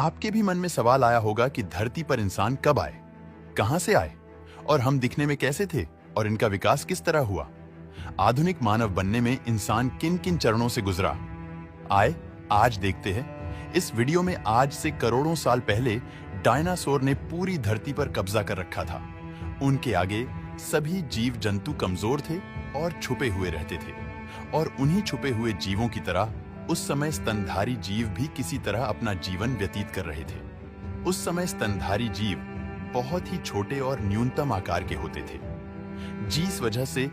आपके भी मन में सवाल आया होगा कि धरती पर इंसान कब आए, कहां से आए और हम दिखने में कैसे थे और इनका विकास किस तरह हुआ। आधुनिक मानव बनने में इंसान किन किन चरणों से गुजरा, आए आज देखते हैं। इस वीडियो में आज से करोड़ों साल पहले डायनासोर ने पूरी धरती पर कब्जा कर रखा था। उनके आगे सभी जीव जंतु कमजोर थे और छुपे हुए रहते थे, और उन्हीं छुपे हुए जीवों की तरह उस समय स्तनधारी जीव भी किसी तरह अपना जीवन व्यतीत कर रहे थे। उस समय स्तनधारी जीव बहुत ही छोटे और न्यूनतम आकार के होते थे, जिस वजह से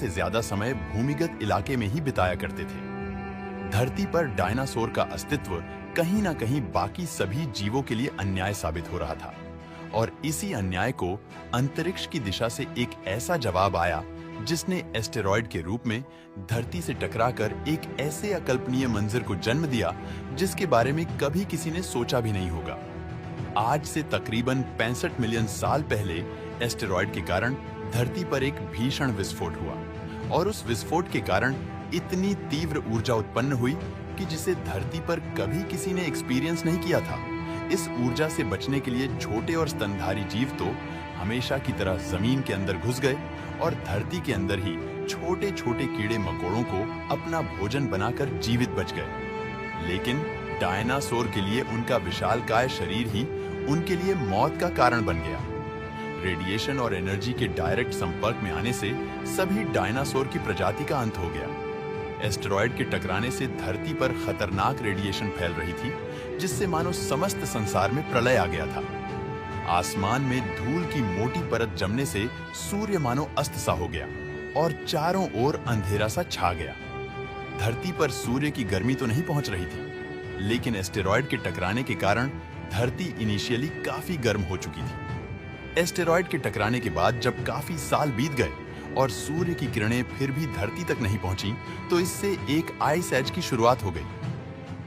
ज्यादा समय भूमिगत इलाके में ही बिताया करते थे। धरती पर डायनासोर का अस्तित्व कहीं ना कहीं बाकी सभी जीवों के लिए अन्याय साबित हो रहा था, और इसी अन्याय को अंतरिक्ष की दिशा से एक ऐसा जवाब आया जिसने एस्टेरॉयड के रूप में धरती से टकराकर एक ऐसे अकल्पनीय मंजर को जन्म दिया जिसके बारे में कभी किसी ने सोचा भी नहीं होगा। आज से तकरीबन 65 मिलियन साल पहले एस्टेरॉयड के कारण धरती पर एक भीषण विस्फोट हुआ, और उस विस्फोट के कारण इतनी तीव्र ऊर्जा उत्पन्न हुई कि जिसे धरती पर कभी किसी ने एक्सपीरियंस नहीं किया था। इस ऊर्जा से बचने के लिए छोटे और स्तनधारी जीव तो हमेशा की तरह जमीन के अंदर घुस गए और धरती के अंदर ही छोटे छोटे कीड़े मकोड़ों को अपना भोजन बनाकर जीवित बच गए। लेकिन डायनासोर के लिए उनका विशालकाय शरीर ही उनके लिए मौत का कारण बन गया। रेडिएशन और एनर्जी के डायरेक्ट संपर्क में आने से सभी डायनासोर की प्रजाति का अंत हो गया। एस्टेरॉयड के टकराने से धरती पर खतरनाक रेडिएशन फैल रही थी, जिससे मानो समस्त संसार में प्रलय आ गया था। आसमान में धूल की मोटी परत जमने से सूर्य मानो अस्त सा हो गया और चारों ओर अंधेरा सा छा गया। धरती पर सूर्य की गर्मी तो नहीं पहुंच रही थी, लेकिन एस्टेरॉयड के टकराने के कारण धरती इनिशियली काफी गर्म हो चुकी थी। एस्टेरॉयड के टकराने के बाद जब काफी साल बीत गए और सूर्य की किरणें फिर भी धरती तक नहीं पहुंची, तो इससे एक आइस एज की शुरुआत हो गई।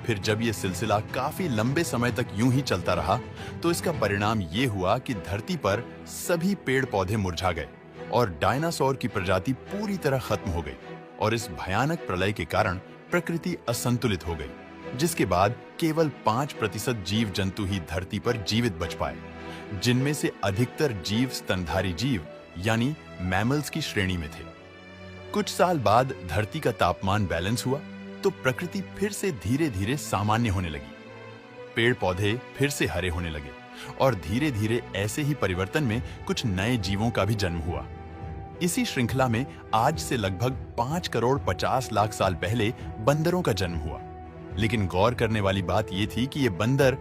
फिर जब यह सिलसिला काफी लंबे समय तक यूं ही चलता रहा, तो इसका परिणाम ये हुआ कि धरती पर सभी पेड़ पौधे मुरझा गए और डायनासोर की प्रजाति पूरी तरह खत्म हो गई, और इस भयानक प्रलय के कारण प्रकृति असंतुलित हो गई, जिसके बाद केवल 5% जीव जंतु ही धरती पर जीवित बच पाए, जिनमें से अधिकतर जीव स्तनधारी जीव यानी मैमल्स की श्रेणी में थे। कुछ साल बाद धरती का तापमान बैलेंस हुआ, तो प्रकृति फिर से धीरे धीरे सामान्य होने लगी। पेड़ पौधे फिर से हरे होने लगे, और धीरे धीरे ऐसे ही परिवर्तन में कुछ नए जीवों का भी जन्म हुआ। इसी श्रृंखला में आज से लगभग 5 करोड़ 50 लाख साल पहले बंदरों का जन्म हुआ। लेकिन गौर करने वाली बात यह थी कि ये बंदर